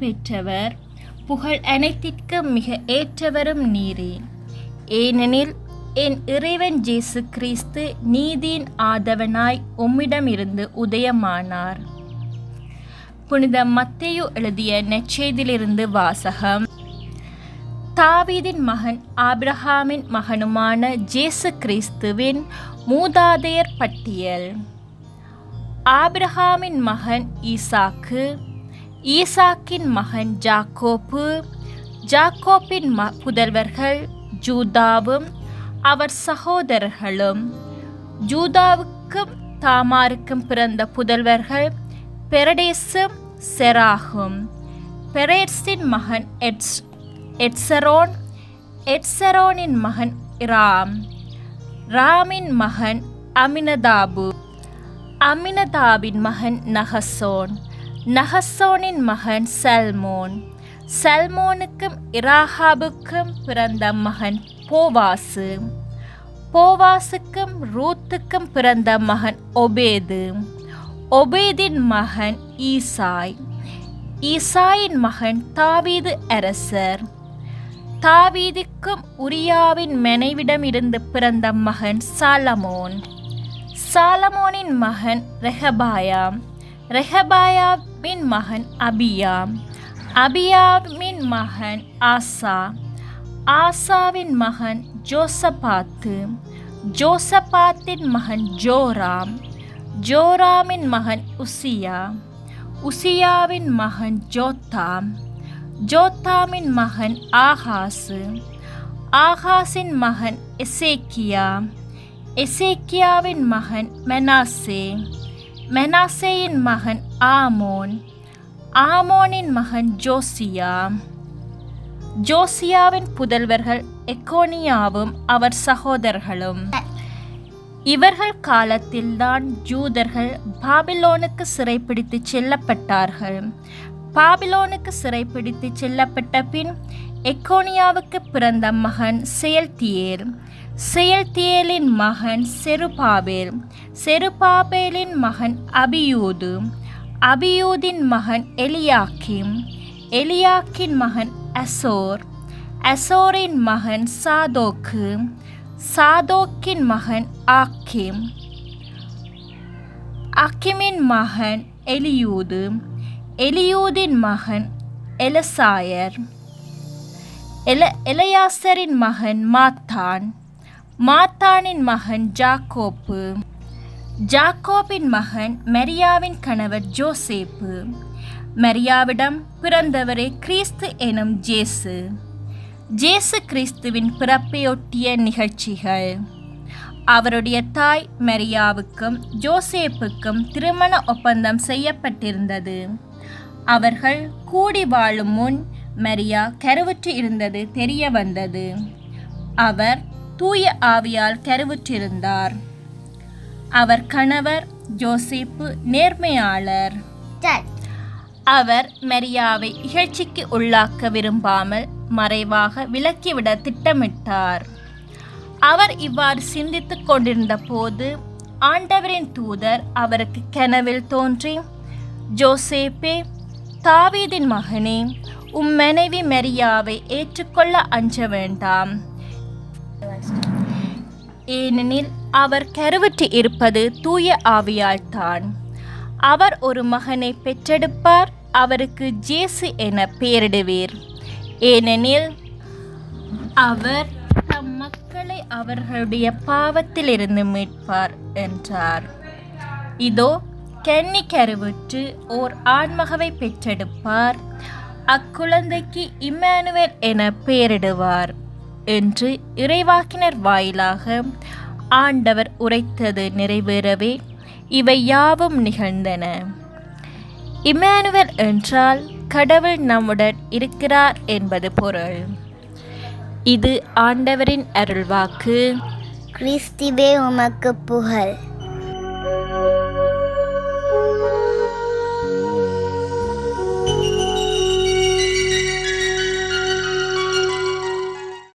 பெற்றவர், புகழ் அனைத்திற்கும் மிக ஏற்றவரும் நீரே. ஏனெனில் என் இறைவன் இயேசு கிறிஸ்து நீதியின் ஆதவனாய் உம்மிடமிருந்து உதயமானார். புனித மத்தேயு எழுதிய நற்செய்தியிலிருந்து வாசகம். தாவீதின் மகன் ஆபிரகாமின் மகனுமான இயேசு கிறிஸ்துவின் மூதாதையர் பட்டியல். ஆபிரகாமின் மகன் ஈசாக்கு, ஈசாக்கின் மகன் ஜாக்கோப்பு, ஜாக்கோப்பின் புதல்வர்கள் ஜூதாவும் அவர் சகோதரர்களும். ஜூதாவுக்கும் தாமாருக்கும் பிறந்த புதல்வர்கள் பெரடேசும் செராகும். பெரேட்ஸின் மகன் எட்சரோன், எட்சரோனின் மகன் ராம், ராமின் மகன் அமினதாபு, அமினதாபின் மகன் நகசோன், நகசோனின் மகன் சல்மோன், சல்மோனுக்கும் இராகாபுக்கும் பிறந்த மகன் போவாசு, போவாசுக்கும் ரூத்துக்கும் பிறந்த மகன் ஒபேது, ஒபேதின் மகன் ஈசாய், ஈசாயின் மகன் தாவீது அரசர், தாவீதுக்கும் உரியாவின் மனைவிடமிருந்து பிறந்த மகன் சாலமோன், சாலமோனின் மகன் ரெகபாயாம், ரெகபாயாவின் மகன் அபியாம், அபியாமின் மகன் ஆசா, ஆசாவின் மகன் ஜோசபாத்து, ஜோசபாத்தின் மகன் ஜோராம், ஜோராமின் மகன் உசியா, உசியாவின் மகன் ஜோத்தாம், ஜோத்தாமின் மகன் ஆகாசு, ஆகாசின் மகன் எசேக்கியா, எசேக்கியாவின் மகன் மெனாசே, மெனாசேயின் மகன் ஆமோன், ஆமோனின் மகன் ஜோசியா, ஜோசியாவின் புதல்வர்கள் எக்கோனியாவும் அவர் சகோதரர்களும். இவர்கள் காலத்தில்தான் யூதர்கள் பாபிலோனுக்கு சிறைப்பிடித்து செல்லப்பட்டார்கள். பாபிலோனுக்கு சிறைப்பிடித்து செல்லப்பட்ட பின் எக்கோனியாவுக்கு பிறந்த மகன் செயல்தியேல், செயல்தியேலின் மகன் செருபாபேல், செருபாபேலின் மகன் அபியூது, அபியூதின் மகன் எலியாக்கிம், எலியாக்கின் மகன் அசோர், அசோரின் மகன் சாதோக்கு, சாதோக்கின் மகன் ஆக்கிம், ஆக்கிமின் மகன் எலியூது, எலியூதின் மகன் எலசாயர், எலையாசரின் மகன் மாத்தான், மாத்தானின் மகன் ஜாக்கோப்பு, ஜாக்கோபின் மகன் மரியாவின் கணவர் ஜோசேப்பு, மரியாவிடம் பிறந்தவரே கிறிஸ்து எனும் ஜேசு. ஜேசு கிறிஸ்துவின் பிறப்பையொட்டிய நிகழ்ச்சிகள். அவருடைய தாய் மரியாவுக்கும் ஜோசேப்புக்கும் திருமண ஒப்பந்தம் செய்யப்பட்டிருந்தது. அவர்கள் கூடி வாழும் முன் மரியா கருவுற்று இருந்தது தெரிய வந்தது. அவர் தூய ஆவியால் கருவுற்றிருந்தார். அவர் கணவர் ஜோசேப்பு நேர்மையாளர். அவர் மரியாவை இகழ்ச்சிக்கு உள்ளாக்க விரும்பாமல் மறைவாக விலக்கிவிட திட்டமிட்டார். அவர் இவ்வாறு சிந்தித்துக் கொண்டிருந்த போது ஆண்டவரின் தூதர் அவருக்கு கனவில் தோன்றி, ஜோசேப்பே, தாவீதின் மகனே, உம் மனைவி மரியாவை ஏற்றுக்கொள்ள அஞ்ச வேண்டாம். ஏனெனில் அவர் கருவுற்று இருப்பது தூய ஆவியால்தான். அவர் ஒரு மகனை பெற்றெடுப்பார். அவருக்கு ஜேசு என பெயரிடுவீர். ஏனெனில் அவர் தம் மக்களை அவர்களுடைய பாவத்திலிருந்து மீட்பார் என்றார். இதோ, கன்னி கருவுற்று ஓர் ஆண்மகவை பெற்றெடுப்பார். அக்குழந்தைக்கு இம்மானுவேல் என பெயரிடுவார் என்று இறைவாக்கினர் வாயிலாக ஆண்டவர் உரைத்தது நிறைவேறவே இவை யாவும் நிகழ்ந்தன. இம்மானுவேல் என்றால் கடவுள் நம்முடன் இருக்கிறார் என்பது பொருள். இது ஆண்டவரின் அருள்வாக்கு. கிறிஸ்துவே உமக்கு புகழ்.